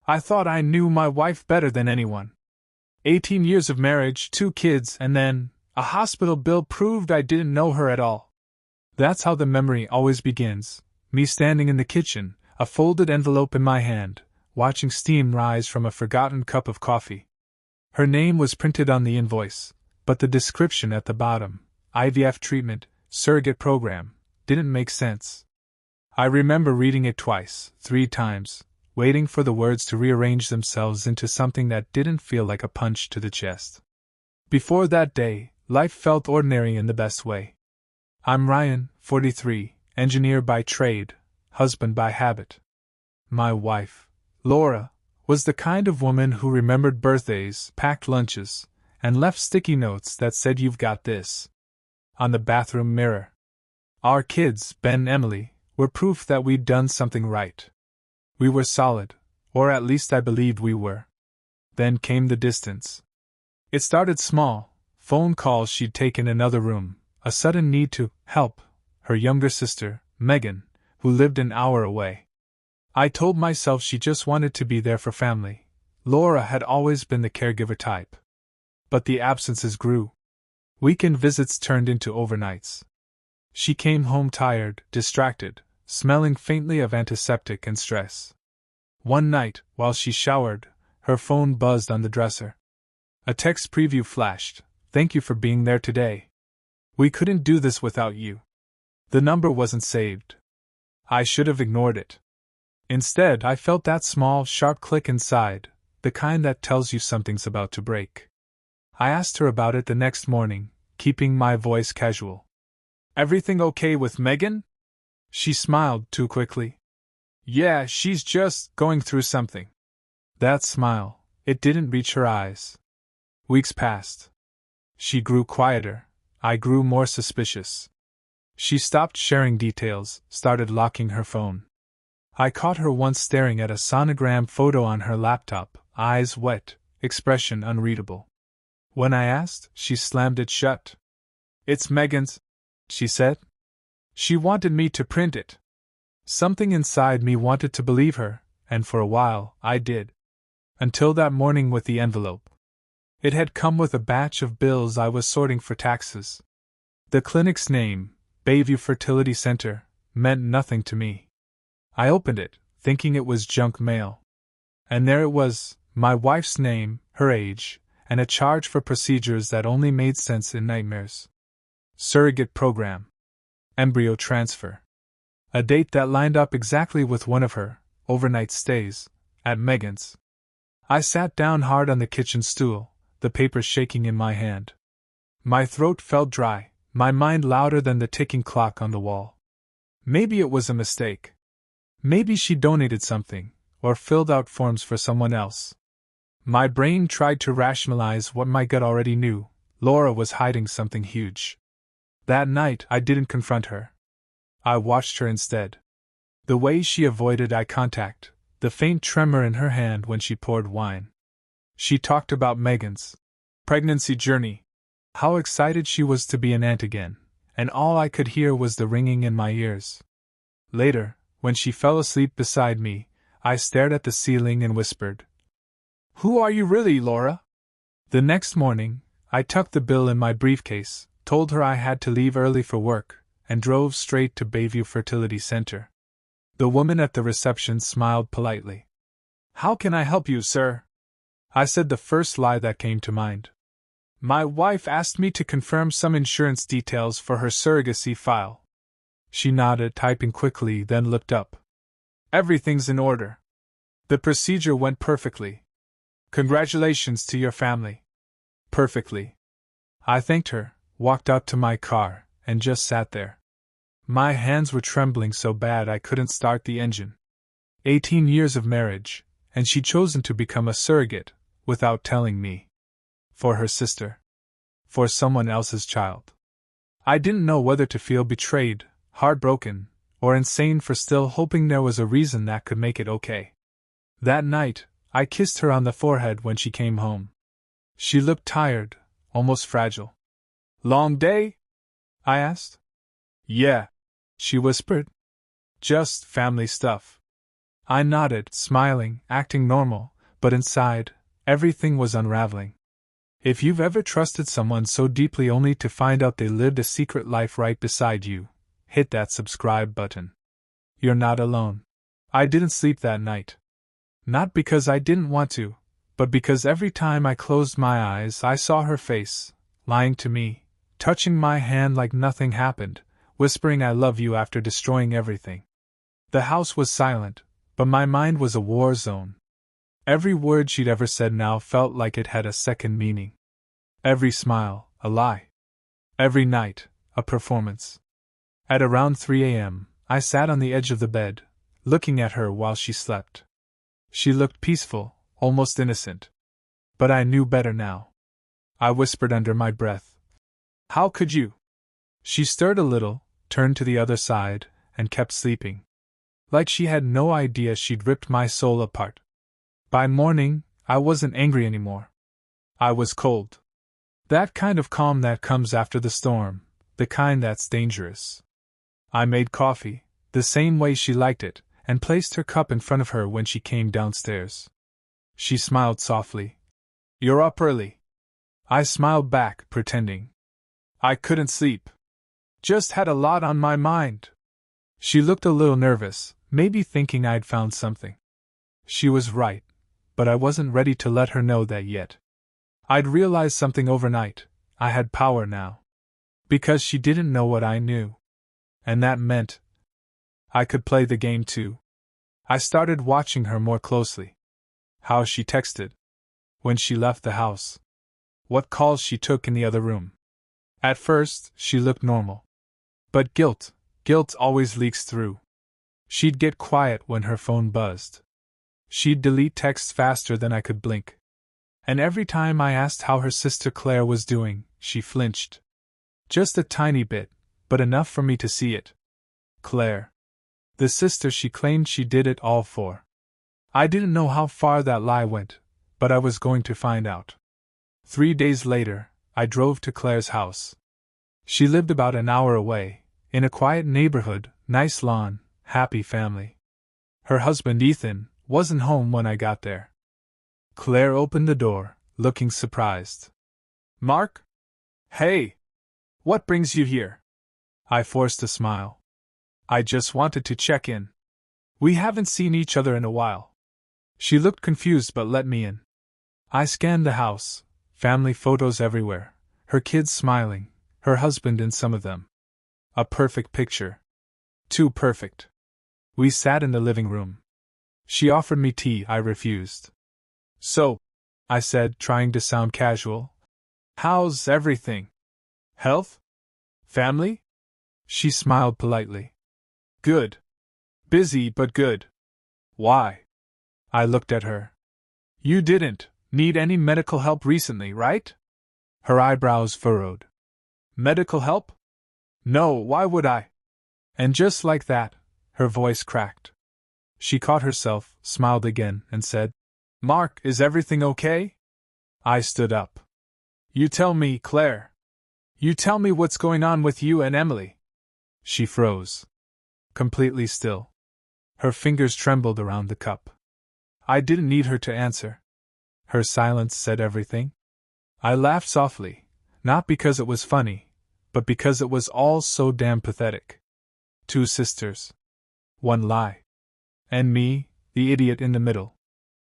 I thought I knew my wife better than anyone. 18 years of marriage, 2 kids, and then a hospital bill proved I didn't know her at all. That's how the memory always begins, me standing in the kitchen, a folded envelope in my hand, watching steam rise from a forgotten cup of coffee. Her name was printed on the invoice, but the description at the bottom, IVF treatment, surrogate program, didn't make sense. I remember reading it twice, 3 times, waiting for the words to rearrange themselves into something that didn't feel like a punch to the chest. Before that day, life felt ordinary in the best way. I'm Ryan, 43, engineer by trade, husband by habit. My wife, Laura, was the kind of woman who remembered birthdays, packed lunches, and left sticky notes that said "You've got this" on the bathroom mirror. Our kids, Ben and Emily, were proof that we'd done something right. We were solid, or at least I believed we were. Then came the distance. It started small, phone calls she'd take in another room, a sudden need to help her younger sister, Megan, who lived an hour away. I told myself she just wanted to be there for family. Laura had always been the caregiver type. But the absences grew. Weekend visits turned into overnights. She came home tired, distracted, smelling faintly of antiseptic and stress. One night, while she showered, her phone buzzed on the dresser. A text preview flashed. "Thank you for being there today. We couldn't do this without you." The number wasn't saved. I should have ignored it. Instead, I felt that small, sharp click inside, the kind that tells you something's about to break. I asked her about it the next morning, keeping my voice casual. "Everything okay with Megan?" She smiled too quickly. "Yeah, she's just going through something." That smile, it didn't reach her eyes. Weeks passed. She grew quieter. I grew more suspicious. She stopped sharing details, started locking her phone. I caught her once staring at a sonogram photo on her laptop, eyes wet, expression unreadable. When I asked, she slammed it shut. "It's Megan's," she said. "She wanted me to print it." Something inside me wanted to believe her, and for a while, I did. Until that morning with the envelope. It had come with a batch of bills I was sorting for taxes. The clinic's name, Bayview Fertility Center, meant nothing to me. I opened it, thinking it was junk mail. And there it was, my wife's name, her age, and a charge for procedures that only made sense in nightmares. Surrogate program. Embryo transfer. A date that lined up exactly with one of her overnight stays at Megan's. I sat down hard on the kitchen stool, the paper shaking in my hand. My throat felt dry, my mind louder than the ticking clock on the wall. Maybe it was a mistake. Maybe she donated something, or filled out forms for someone else. My brain tried to rationalize what my gut already knew. Laura was hiding something huge. That night, I didn't confront her. I watched her instead. The way she avoided eye contact, the faint tremor in her hand when she poured wine. She talked about Megan's pregnancy journey, how excited she was to be an aunt again, and all I could hear was the ringing in my ears. Later, when she fell asleep beside me, I stared at the ceiling and whispered, "Who are you really, Laura?" The next morning, I tucked the bill in my briefcase, told her I had to leave early for work, and drove straight to Bayview Fertility Center. The woman at the reception smiled politely. "How can I help you, sir?" I said the first lie that came to mind. "My wife asked me to confirm some insurance details for her surrogacy file." She nodded, typing quickly, then looked up. "Everything's in order. The procedure went perfectly. Congratulations to your family." Perfectly. I thanked her, walked out to my car, and just sat there. My hands were trembling so bad I couldn't start the engine. 18 years of marriage, and she'd chosen to become a surrogate, without telling me. For her sister. For someone else's child. I didn't know whether to feel betrayed, heartbroken, or insane for still hoping there was a reason that could make it okay. That night, I kissed her on the forehead when she came home. She looked tired, almost fragile. "Long day?" I asked. "Yeah," she whispered. "Just family stuff." I nodded, smiling, acting normal, but inside, everything was unraveling. If you've ever trusted someone so deeply only to find out they lived a secret life right beside you, hit that subscribe button. You're not alone. I didn't sleep that night. Not because I didn't want to, but because every time I closed my eyes I saw her face, lying to me, touching my hand like nothing happened, whispering I love you after destroying everything. The house was silent, but my mind was a war zone. Every word she'd ever said now felt like it had a second meaning. Every smile, a lie. Every night, a performance. At around 3 a.m., I sat on the edge of the bed, looking at her while she slept. She looked peaceful, almost innocent. But I knew better now. I whispered under my breath, "How could you?" She stirred a little, turned to the other side, and kept sleeping. Like she had no idea she'd ripped my soul apart. By morning, I wasn't angry anymore. I was cold. That kind of calm that comes after the storm, the kind that's dangerous. I made coffee, the same way she liked it, and placed her cup in front of her when she came downstairs. She smiled softly. "You're up early." I smiled back, pretending. "I couldn't sleep. Just had a lot on my mind." She looked a little nervous, maybe thinking I'd found something. She was right, but I wasn't ready to let her know that yet. I'd realized something overnight. I had power now. Because she didn't know what I knew. And that meant I could play the game too. I started watching her more closely. How she texted. When she left the house. What calls she took in the other room. At first, she looked normal. But guilt always leaks through. She'd get quiet when her phone buzzed. She'd delete texts faster than I could blink. And every time I asked how her sister Claire was doing, she flinched. Just a tiny bit, but enough for me to see it. Claire. The sister she claimed she did it all for. I didn't know how far that lie went, but I was going to find out. 3 days later, I drove to Claire's house. She lived about an hour away, in a quiet neighborhood, nice lawn, happy family. Her husband Ethan wasn't home when I got there. Claire opened the door, looking surprised. "Mark? Hey! What brings you here?" I forced a smile. "I just wanted to check in. We haven't seen each other in a while." She looked confused but let me in. I scanned the house, family photos everywhere, her kids smiling, her husband in some of them. A perfect picture. Too perfect. We sat in the living room. She offered me tea, I refused. "So," I said, trying to sound casual, "how's everything? Health? Family?" She smiled politely. "Good. Busy but good." "Why?" I looked at her. "You didn't need any medical help recently, right?" Her eyebrows furrowed. "Medical help? No, why would I?" And just like that, her voice cracked. She caught herself, smiled again, and said, "Mark, is everything okay?" I stood up. "You tell me, Claire. You tell me what's going on with you and Emily." She froze. Completely still. Her fingers trembled around the cup. I didn't need her to answer. Her silence said everything. I laughed softly, not because it was funny, but because it was all so damn pathetic. 2 sisters. 1 lie. And me, the idiot in the middle.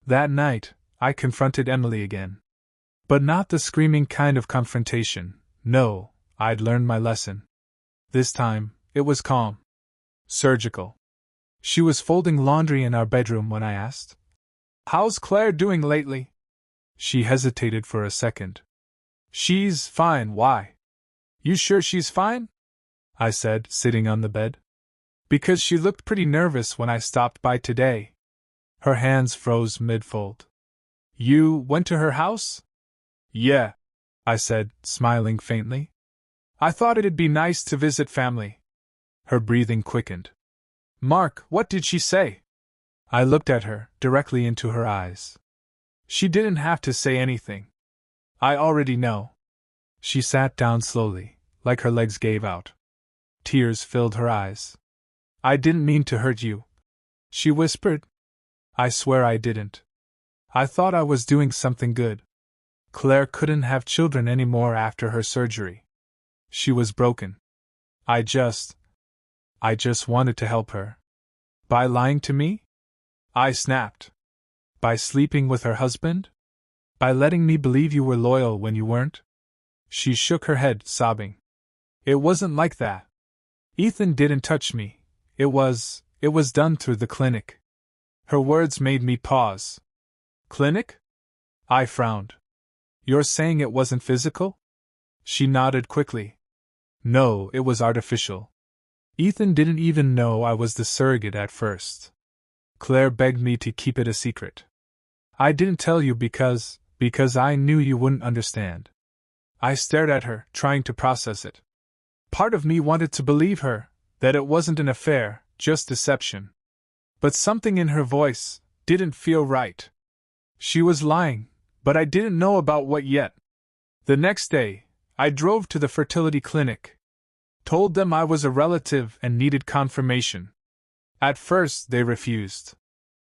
That night, I confronted Emily again. But not the screaming kind of confrontation. No, I'd learned my lesson. This time, it was calm. Surgical. She was folding laundry in our bedroom when I asked, "How's Claire doing lately?" She hesitated for a second. "She's fine, why?" "You sure she's fine?" I said, sitting on the bed. "Because she looked pretty nervous when I stopped by today." Her hands froze mid-fold. "You went to her house?" "Yeah," I said, smiling faintly. "I thought it'd be nice to visit family." Her breathing quickened. "Mark, what did she say?" I looked at her, directly into her eyes. She didn't have to say anything. I already know. She sat down slowly, like her legs gave out. Tears filled her eyes. "I didn't mean to hurt you," she whispered. I swear I didn't. I thought I was doing something good. Claire couldn't have children anymore after her surgery. She was broken. I just wanted to help her. By lying to me? I snapped. By sleeping with her husband? By letting me believe you were loyal when you weren't? She shook her head, sobbing. It wasn't like that. Ethan didn't touch me. It was done through the clinic. Her words made me pause. Clinic? I frowned. You're saying it wasn't physical? She nodded quickly. No, it was artificial. Ethan didn't even know I was the surrogate at first. Claire begged me to keep it a secret. I didn't tell you because I knew you wouldn't understand. I stared at her, trying to process it. Part of me wanted to believe her, that it wasn't an affair, just deception. But something in her voice didn't feel right. She was lying, but I didn't know about what yet. The next day, I drove to the fertility clinic. Told them I was a relative and needed confirmation. At first, they refused.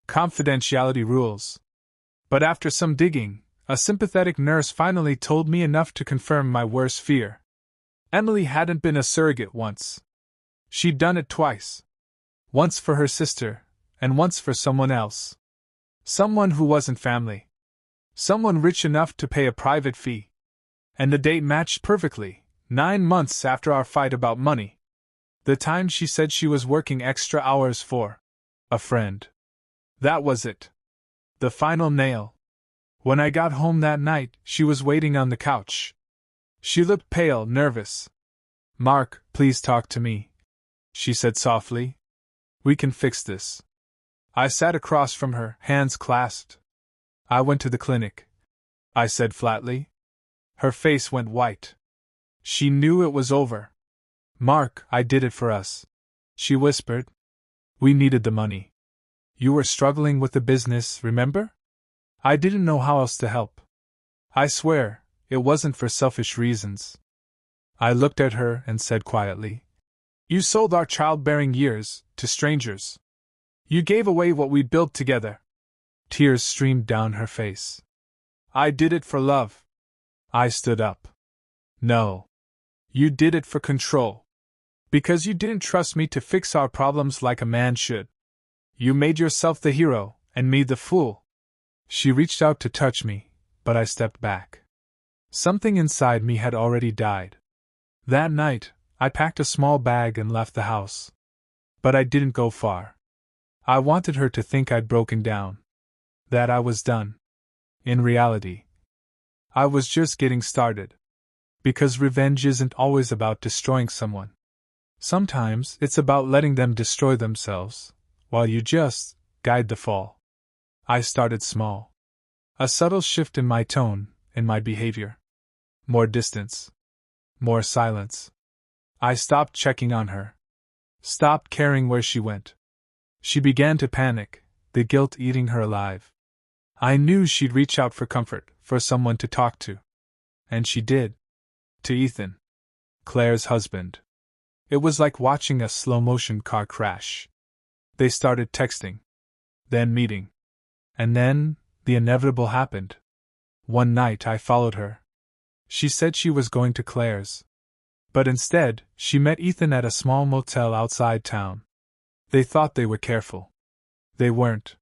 Confidentiality rules. But after some digging, a sympathetic nurse finally told me enough to confirm my worst fear. Emily hadn't been a surrogate once. She'd done it twice. Once for her sister, and once for someone else. Someone who wasn't family. Someone rich enough to pay a private fee. And the date matched perfectly, 9 months after our fight about money. The time she said she was working extra hours for a friend. That was it. The final nail. When I got home that night, she was waiting on the couch. She looked pale, nervous. Mark, please talk to me, she said softly. We can fix this. I sat across from her, hands clasped. I went to the clinic, I said flatly. Her face went white. She knew it was over. Mark, I did it for us, she whispered. We needed the money. You were struggling with the business, remember? I didn't know how else to help. I swear, it wasn't for selfish reasons. I looked at her and said quietly, You sold our childbearing years to strangers. You gave away what we built together. Tears streamed down her face. I did it for love. I stood up. No. You did it for control. Because you didn't trust me to fix our problems like a man should. You made yourself the hero, and me the fool. She reached out to touch me, but I stepped back. Something inside me had already died. That night, I packed a small bag and left the house. But I didn't go far. I wanted her to think I'd broken down. That I was done. In reality, I was just getting started. Because revenge isn't always about destroying someone. Sometimes it's about letting them destroy themselves, while you just guide the fall. I started small. A subtle shift in my tone, in my behavior. More distance. More silence. I stopped checking on her. Stopped caring where she went. She began to panic, the guilt eating her alive. I knew she'd reach out for comfort, for someone to talk to. And she did. To Ethan. Claire's husband. It was like watching a slow-motion car crash. They started texting. Then meeting. And then, the inevitable happened. One night I followed her. She said she was going to Claire's. But instead, she met Ethan at a small motel outside town. They thought they were careful. They weren't.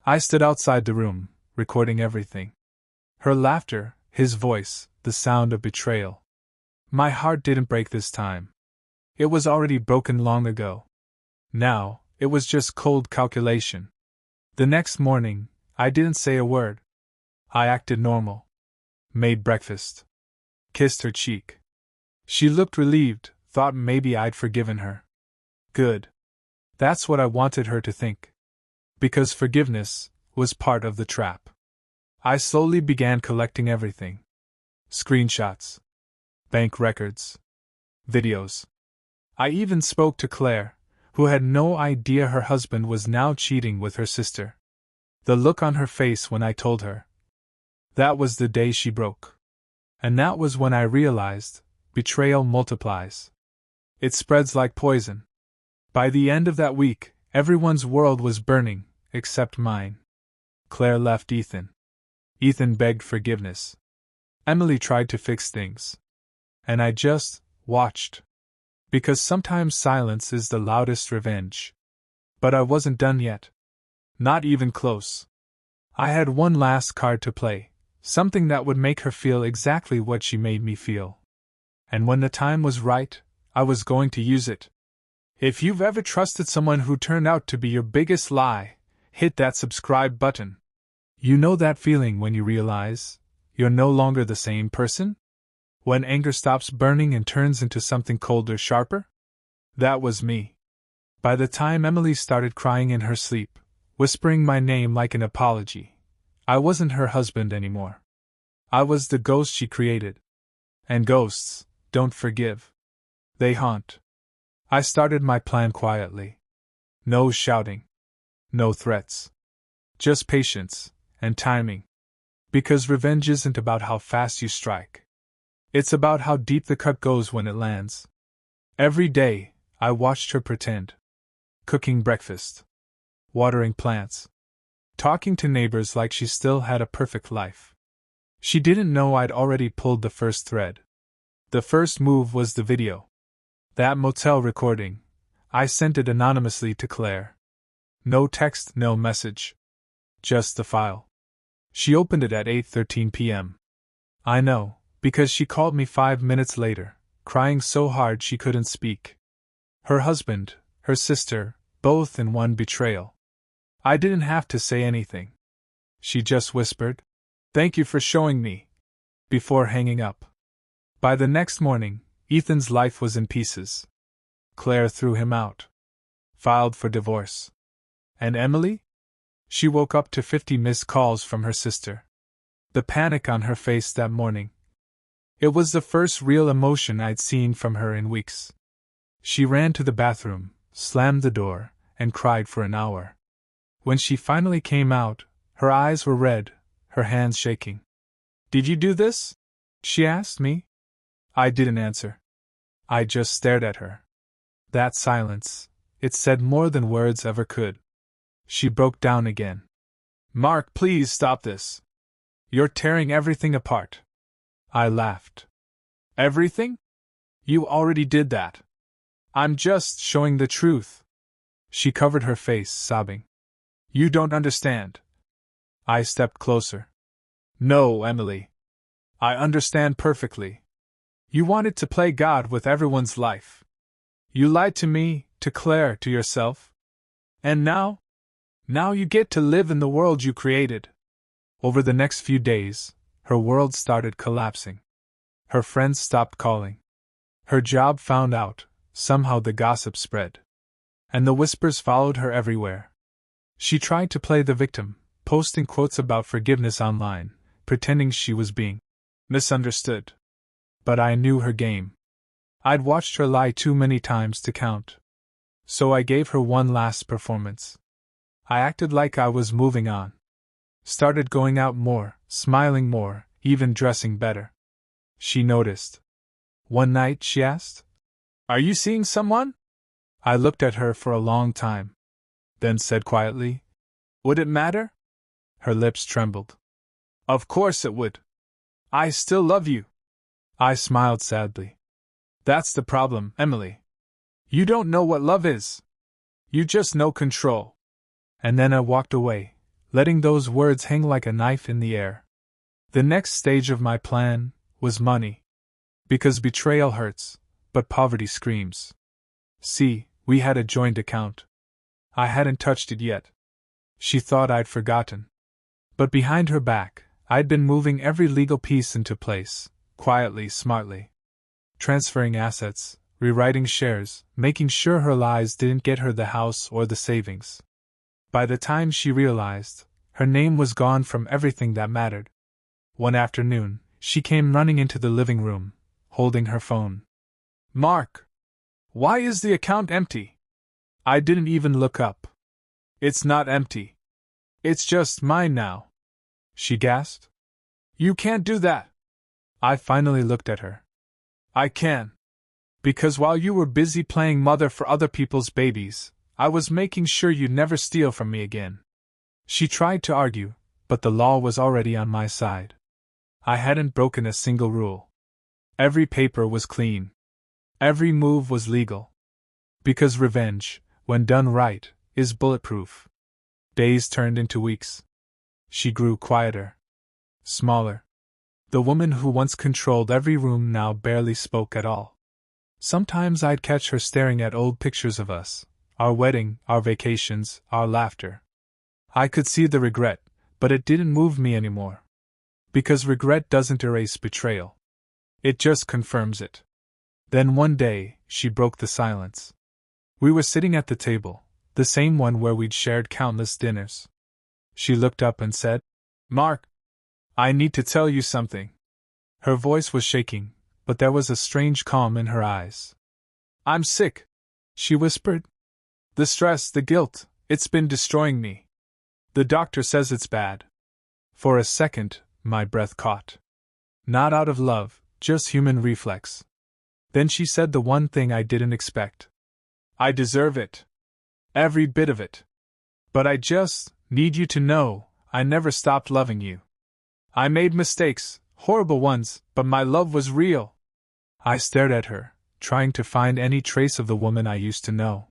I stood outside the room, recording everything. Her laughter, his voice, the sound of betrayal. My heart didn't break this time. It was already broken long ago. Now, it was just cold calculation. The next morning, I didn't say a word. I acted normal. Made breakfast. Kissed her cheek. She looked relieved, thought maybe I'd forgiven her. Good. That's what I wanted her to think. Because forgiveness was part of the trap. I slowly began collecting everything. Screenshots. Bank records. Videos. I even spoke to Claire, who had no idea her husband was now cheating with her sister. The look on her face when I told her. That was the day she broke. And that was when I realized, betrayal multiplies. It spreads like poison. By the end of that week, everyone's world was burning, except mine. Claire left Ethan. Ethan begged forgiveness. Emily tried to fix things. And I just watched. Because sometimes silence is the loudest revenge. But I wasn't done yet. Not even close. I had one last card to play, something that would make her feel exactly what she made me feel. And when the time was right, I was going to use it. If you've ever trusted someone who turned out to be your biggest lie, hit that subscribe button. You know that feeling when you realize you're no longer the same person? When anger stops burning and turns into something colder, sharper? That was me. By the time Emily started crying in her sleep, whispering my name like an apology, I wasn't her husband anymore. I was the ghost she created. And ghosts don't forgive. They haunt. I started my plan quietly. No shouting. No threats. Just patience and timing. Because revenge isn't about how fast you strike. It's about how deep the cut goes when it lands. Every day, I watched her pretend. Cooking breakfast. Watering plants. Talking to neighbors like she still had a perfect life. She didn't know I'd already pulled the first thread. The first move was the video. That motel recording. I sent it anonymously to Claire. No text, no message. Just the file. She opened it at 8:13 p.m. I know, because she called me 5 minutes later, crying so hard she couldn't speak. Her husband, her sister, both in one betrayal. I didn't have to say anything. She just whispered, "Thank you for showing me," before hanging up. By the next morning, Ethan's life was in pieces. Claire threw him out. Filed for divorce. And Emily? She woke up to 50 missed calls from her sister. The panic on her face that morning. It was the first real emotion I'd seen from her in weeks. She ran to the bathroom, slammed the door, and cried for an hour. When she finally came out, her eyes were red, her hands shaking. "Did you do this?" she asked me. I didn't answer. I just stared at her. That silence, it said more than words ever could. She broke down again. "Mark, please stop this. You're tearing everything apart." I laughed. "Everything? You already did that. I'm just showing the truth." She covered her face, sobbing. "You don't understand." I stepped closer. "No, Emily. I understand perfectly. You wanted to play God with everyone's life. You lied to me, to Claire, to yourself. And now? Now you get to live in the world you created." Over the next few days, her world started collapsing. Her friends stopped calling. Her job found out, somehow the gossip spread. And the whispers followed her everywhere. She tried to play the victim, posting quotes about forgiveness online, pretending she was being misunderstood. But I knew her game. I'd watched her lie too many times to count. So I gave her one last performance. I acted like I was moving on. Started going out more, smiling more, even dressing better. She noticed. One night she asked, "Are you seeing someone?" I looked at her for a long time. Then said quietly, "Would it matter?" Her lips trembled. "Of course it would. I still love you." I smiled sadly. "That's the problem, Emily. You don't know what love is. You just know control." And then I walked away, letting those words hang like a knife in the air. The next stage of my plan was money. Because betrayal hurts, but poverty screams. See, we had a joint account. I hadn't touched it yet. She thought I'd forgotten. But behind her back, I'd been moving every legal piece into place, quietly, smartly. Transferring assets, rewriting shares, making sure her lies didn't get her the house or the savings. By the time she realized, her name was gone from everything that mattered. One afternoon, she came running into the living room, holding her phone. "Mark! Why is the account empty?" I didn't even look up. "It's not empty. It's just mine now," she gasped. "You can't do that." I finally looked at her. "I can. Because while you were busy playing mother for other people's babies, I was making sure you'd never steal from me again." She tried to argue, but the law was already on my side. I hadn't broken a single rule. Every paper was clean. Every move was legal. Because revenge, when done right, is bulletproof. Days turned into weeks. She grew quieter. Smaller. The woman who once controlled every room now barely spoke at all. Sometimes I'd catch her staring at old pictures of us, our wedding, our vacations, our laughter. I could see the regret, but it didn't move me anymore. Because regret doesn't erase betrayal. It just confirms it. Then one day, she broke the silence. We were sitting at the table, the same one where we'd shared countless dinners. She looked up and said, "Mark, I need to tell you something." Her voice was shaking, but there was a strange calm in her eyes. "I'm sick," she whispered. "The stress, the guilt, it's been destroying me. The doctor says it's bad." For a second, my breath caught. Not out of love, just human reflex. Then she said the one thing I didn't expect. "I deserve it. Every bit of it. But I just need you to know I never stopped loving you. I made mistakes, horrible ones, but my love was real." I stared at her, trying to find any trace of the woman I used to know.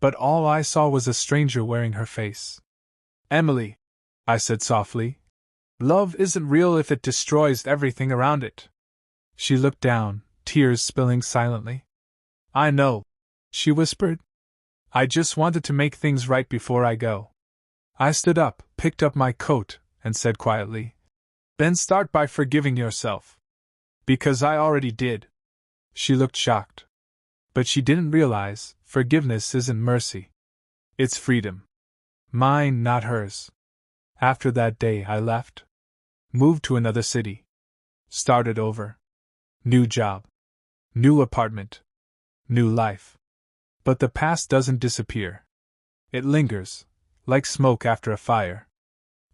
But all I saw was a stranger wearing her face. "Emily," I said softly, "love isn't real if it destroys everything around it." She looked down, tears spilling silently. "I know," she whispered. "I just wanted to make things right before I go." I stood up, picked up my coat, and said quietly, "Then start by forgiving yourself." "Because I already did." She looked shocked. But she didn't realize, forgiveness isn't mercy. It's freedom. Mine, not hers. After that day I left. Moved to another city. Started over. New job. New apartment. New life. But the past doesn't disappear. It lingers, like smoke after a fire.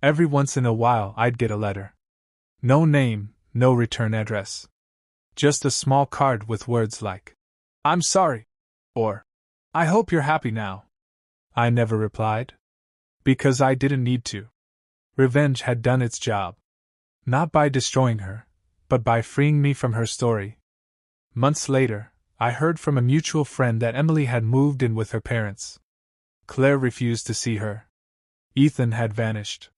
Every once in a while I'd get a letter. No name, no return address. Just a small card with words like, "I'm sorry," or, "I hope you're happy now." I never replied. Because I didn't need to. Revenge had done its job. Not by destroying her, but by freeing me from her story. Months later, I heard from a mutual friend that Emily had moved in with her parents. Claire refused to see her. Ethan had vanished.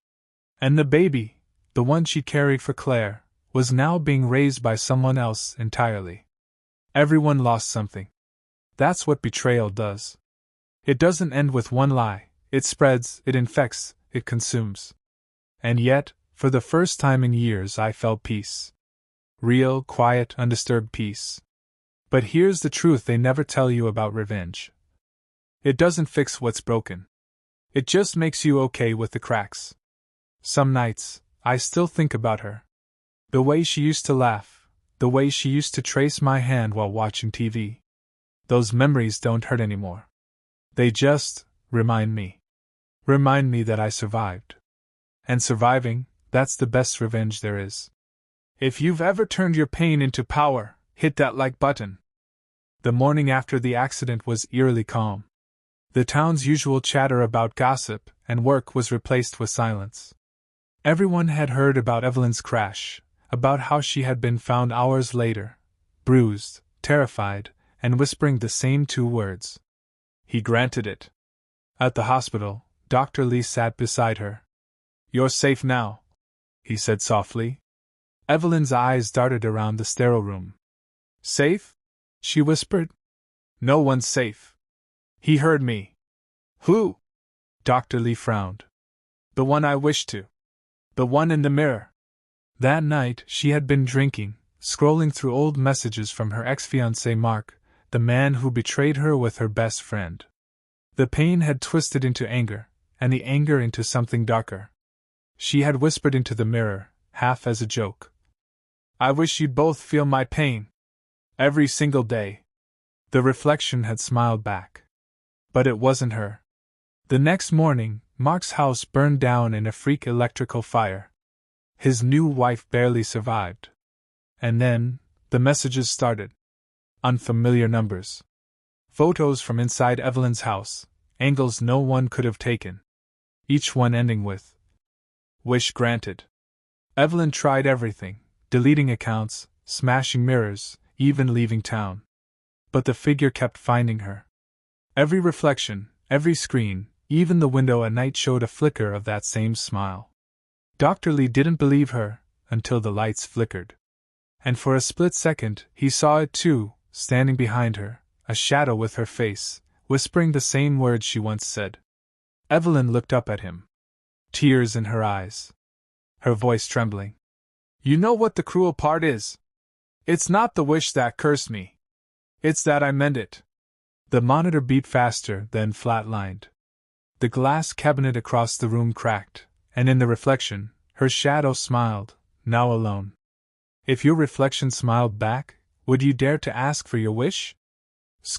And the baby, the one she carried for Claire, was now being raised by someone else entirely. Everyone lost something. That's what betrayal does. It doesn't end with one lie, it spreads, it infects, it consumes. And yet, for the first time in years, I felt peace. Real, quiet, undisturbed peace. But here's the truth they never tell you about revenge. It doesn't fix what's broken. It just makes you okay with the cracks. Some nights, I still think about her. The way she used to laugh, the way she used to trace my hand while watching TV. Those memories don't hurt anymore. They just remind me. Remind me that I survived. And surviving, that's the best revenge there is. If you've ever turned your pain into power, hit that like button. The morning after the accident was eerily calm. The town's usual chatter about gossip and work was replaced with silence. Everyone had heard about Evelyn's crash, about how she had been found hours later, bruised, terrified, and whispering the same two words. He granted it. At the hospital, Dr. Lee sat beside her. "You're safe now," he said softly. Evelyn's eyes darted around the sterile room. "Safe?" she whispered. "No one's safe." He heard me. "Who?" Dr. Lee frowned. "The one I wish to. The one in the mirror." That night she had been drinking, scrolling through old messages from her ex-fiancé Mark, the man who betrayed her with her best friend. The pain had twisted into anger, and the anger into something darker. She had whispered into the mirror, half as a joke, "I wish you'd both feel my pain. Every single day." The reflection had smiled back. But it wasn't her. The next morning, Mark's house burned down in a freak electrical fire. His new wife barely survived. And then, the messages started. Unfamiliar numbers. Photos from inside Evelyn's house, angles no one could have taken. each one ending with "Wish granted." Evelyn tried everything, deleting accounts, smashing mirrors, even leaving town. But the figure kept finding her. Every reflection, every screen, even the window at night showed a flicker of that same smile. Dr. Lee didn't believe her until the lights flickered. And for a split second, he saw it too, standing behind her, a shadow with her face, whispering the same words she once said. Evelyn looked up at him, tears in her eyes, her voice trembling. "You know what the cruel part is? It's not the wish that cursed me. It's that I meant it." The monitor beat faster, then flatlined. The glass cabinet across the room cracked, and in the reflection, her shadow smiled, now alone. If your reflection smiled back, would you dare to ask for your wish?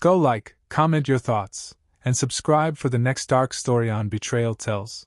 Like, comment your thoughts, and subscribe for the next dark story on Betrayal Tells.